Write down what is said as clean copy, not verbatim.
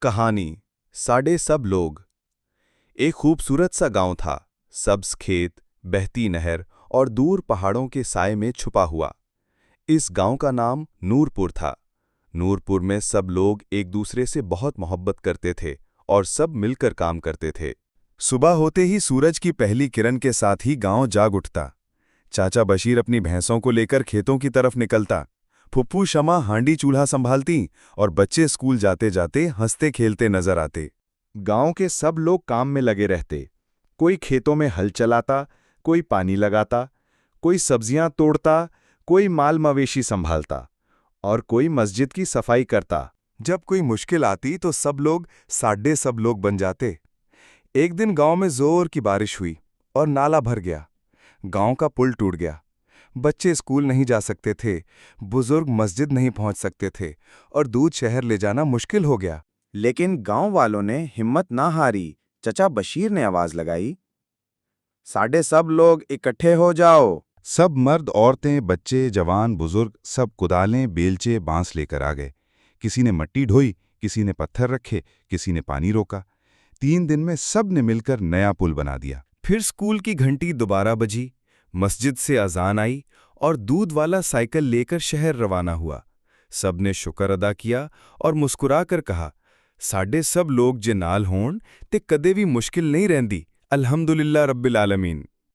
कहानी साढ़े सब लोग। एक खूबसूरत सा गांव था। सब्ज खेत, बहती नहर और दूर पहाड़ों के साए में छुपा हुआ। इस गांव का नाम नूरपुर था। नूरपुर में सब लोग एक दूसरे से बहुत मोहब्बत करते थे और सब मिलकर काम करते थे। सुबह होते ही सूरज की पहली किरण के साथ ही गांव जाग उठता। चाचा बशीर अपनी भैंसों को लेकर खेतों की तरफ निकलता। फुप्पू शमा हांडी चूल्हा संभालती और बच्चे स्कूल जाते जाते हंसते खेलते नजर आते। गांव के सब लोग काम में लगे रहते। कोई खेतों में हल चलाता, कोई पानी लगाता, कोई सब्जियां तोड़ता, कोई माल मवेशी संभालता और कोई मस्जिद की सफाई करता। जब कोई मुश्किल आती तो सब लोग साढ़े सब लोग बन जाते। एक दिन गांव में जोर की बारिश हुई और नाला भर गया। गांव का पुल टूट गया। बच्चे स्कूल नहीं जा सकते थे, बुजुर्ग मस्जिद नहीं पहुंच सकते थे और दूध शहर ले जाना मुश्किल हो गया। लेकिन गांव वालों ने हिम्मत ना हारी। चचा बशीर ने आवाज लगाई, साढ़े सब लोग इकट्ठे हो जाओ। सब मर्द, औरतें, बच्चे, जवान, बुजुर्ग सब कुदालें, बेलचे, बांस लेकर आ गए। किसी ने मिट्टी ढोई, किसी ने पत्थर रखे, किसी ने पानी रोका। 3 दिन में सब ने मिलकर नया पुल बना दिया। फिर स्कूल की घंटी दोबारा बजी, मस्जिद से अजान आई और दूध वाला साइकिल लेकर शहर रवाना हुआ। सब ने शुक्र अदा किया और मुस्कुराकर कहा, साढ़े सब लोग जे नाल होण ते कदे भी मुश्किल नहीं रहंदी। अल्हम्दुलिल्लाह रब्बिल आलमीन।